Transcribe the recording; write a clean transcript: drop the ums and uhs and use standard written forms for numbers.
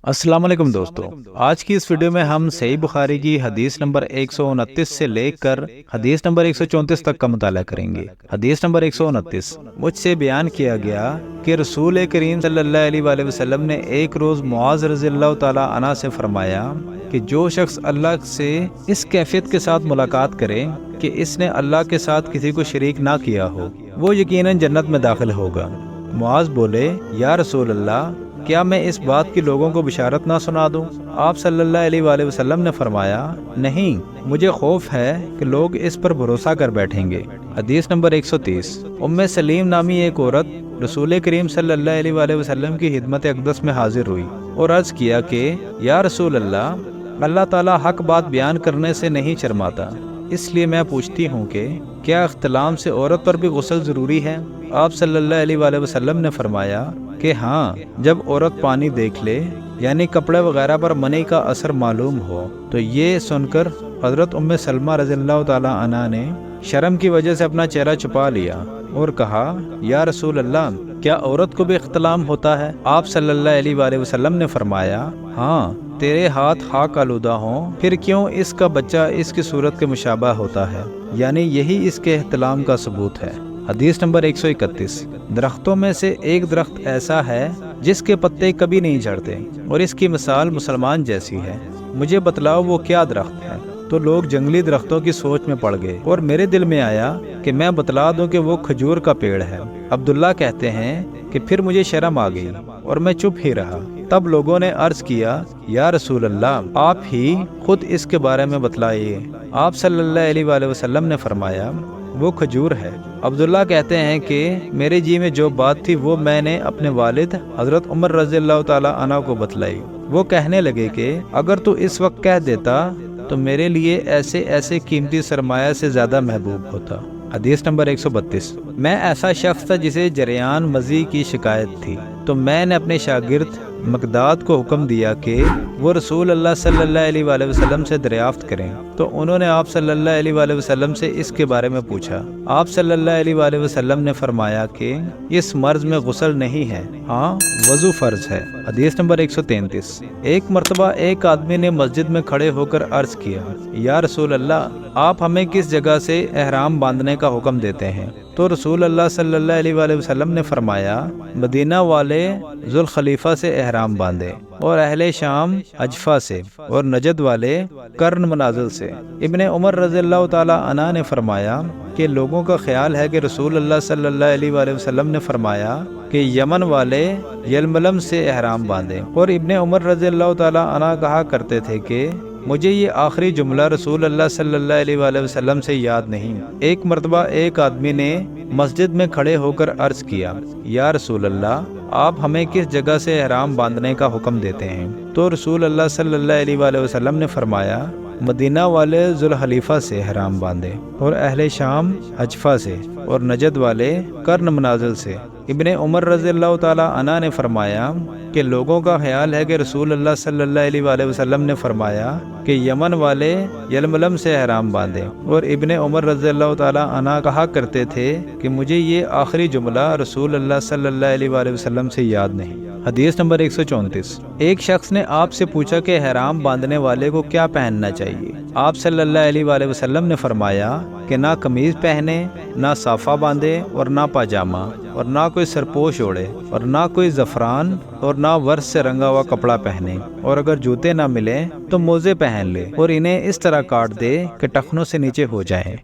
अस्सलाम वालेकुम दोस्तों, आज की इस वीडियो में हम सही बुखारी की हदीस नंबर 129 से लेकर हदीस नंबर 134 तक का मुताला करेंगे। हदीस नंबर 129 मुझसे बयान किया गया कि रसूल करीम सल्लल्लाहु अलैहि वसल्लम ने एक रोज़ मुआज़ रज़ियल्लाहु ताला अन्हु से फरमाया कि जो शख्स अल्लाह से इस कैफियत के साथ मुलाकात करे कि इसने अल्लाह के साथ किसी को शरीक ना किया हो, वो यकीनन जन्नत में दाखिल होगा। मुआज़ बोले, या रसूल अल्लाह, क्या मैं इस बात की लोगों को बिशारत ना सुना दूं? आप सल्लल्लाहु अलैहि वसल्लम ने फरमाया, नहीं, मुझे खौफ है कि लोग इस पर भरोसा कर बैठेंगे। हदीस नंबर 130 उम्मे सलीम नामी एक औरत रसूल करीम सल्लल्लाहु अलैहि वसल्लम की खिदमत अक़दस में हाजिर हुई और अर्ज़ किया कि या रसूल अल्लाह, अल्लाह ताला हक बात बयान करने से नहीं शर्माता, इसलिए मैं पूछती हूँ कि क्या इख्तिलाम से औरत पर भी गुस्ल ज़रूरी है? आप सल्लल्लाहु अलैहि वसल्लम ने फरमाया कि हाँ, जब औरत पानी देख ले यानी कपड़े वगैरह पर मनी का असर मालूम हो। तो ये सुनकर हज़रत उम्मे सलमा रज़ियल्लाहु ताला अन्हा ने शर्म की वजह से अपना चेहरा छुपा लिया और कहा, या रसूल अल्लाह, क्या औरत को भी इख्तिलाम होता है? आप सल्लल्लाहु अलैहि वसल्लम ने फरमाया, हाँ, तेरे हाथ खाक आलूदा हों, फिर क्यों इसका बच्चा इसकी सूरत के मुशाबह होता है, यानी यही इसके इख्तिलाम का सबूत है। हदीस नंबर 131 दरख्तों में से एक दरख्त ऐसा है जिसके पत्ते कभी नहीं झड़ते और इसकी मिसाल मुसलमान जैसी है, मुझे बतलाओ वो क्या दरख्त है? तो लोग जंगली दरख्तों की सोच में पड़ गए और मेरे दिल में आया कि मैं बतला दूं कि वो खजूर का पेड़ है। अब्दुल्ला कहते हैं कि फिर मुझे शर्म आ गई और मैं चुप ही रहा। तब लोगों ने अर्ज किया, या रसूल अल्लाह, आप ही खुद इसके बारे में बतलाइए। आप सल्लल्लाहु अलैहि वसल्लम ने फरमाया, वो खजूर है। अब्दुल्ला कहते हैं कि मेरे जी में जो बात थी वो मैंने अपने वालिद हज़रत उमर रज़ियल्लाहु ताला अन्हु को बतलाई। वो कहने लगे कि अगर तू इस वक्त कह देता तो मेरे लिए ऐसे ऐसे कीमती सरमाया से ज़्यादा महबूब होता। हदीस नंबर 132 मैं ऐसा शख्स था जिसे जरियान मज़ी की शिकायत थी, तो मैंने अपने शागिर्द मकदाद को हुक्म दिया कि वो रसूल अल्लाह सल्लल्लाहु अलैहि वसल्लम से दरियाफ्त करें। तो उन्होंने आप सल्लल्लाहु अलैहि वसल्लम से इसके बारे में पूछा। आप सल्लल्लाहु अलैहि वसल्लम ने फरमाया कि इस मर्ज में गुस्ल नहीं है, हाँ, वज़ू फ़र्ज है। हदीस नंबर 133 एक मरतबा एक आदमी ने मस्जिद में खड़े होकर अर्ज़ किया, या रसूल अल्लाह, आप हमें किस जगह से एहराम बांधने का हुक्म देते हैं? तो रसूल अल्लाह सल्लल्लाहु अलैहि वसल्लम ने फरमाया, मदीना वाले जुल खलीफा से एहराम बांधे और अहले शाम अजफा से और नजद वाले कर्न मनाजिल से। इब्ने उमर रज़ियल्लाहु ताला अन्हु ने फरमाया कि लोगों का ख्याल है कि रसूल अल्लाह सल्लल्लाहु अलैहि वसल्लम ने फरमाया कि यमन वाले यलमलम से एहराम बांधे। और इब्ने उमर रज़ियल्लाहु ताला अन्हु कहा करते थे कि मुझे ये आखिरी जुमला रसूल अल्लाह सल्लल्लाहु अलैहि वसल्लम से याद नहीं। एक मरतबा एक आदमी ने मस्जिद में खड़े होकर अर्ज़ किया, या रसूल अल्लाह, आप हमें किस जगह से एहराम बांधने का हुक्म देते हैं? तो रसूल अल्लाह सल्लल्लाहु अलैहि वसल्लम ने फरमाया, मदीना वाले जुल खलीफा से एहराम बांधे और अहले शाम अजफा से और नजद वाले कर्न मनाजिल से। इब्ने उमर रज़ियल्लाहु ताला अन्हु ने फरमाया कि लोगों का ख्याल है कि रसूल अल्लाह सल्लल्लाहु अलैहि वसल्लम ने फरमाया कि यमन वाले यलमलम से एहराम बांधे। और इब्ने उमर रज़ियल्लाहु ताला अन्हु कहा करते थे कि मुझे ये आखिरी जुमला रसूल अल्लाह सल्लल्लाहु अलैहि वसल्लम से याद नहीं। हदीस नंबर 134 एक शख्स ने आपसे पूछा कि एहराम बांधने वाले को क्या पहनना चाहिए? आप सल्लल्लाहु अलैहि वसल्लम ने फरमाया कि ना कमीज पहने, ना साफा बांधे और ना पाजामा, और ना कोई सरपोश ओढ़े और ना कोई ज़फ़रान और ना वर्ष से रंगा हुआ कपड़ा पहने, और अगर जूते ना मिले तो मोज़े पहन ले और इन्हें इस तरह काट दे कि टखनों से नीचे हो जाए।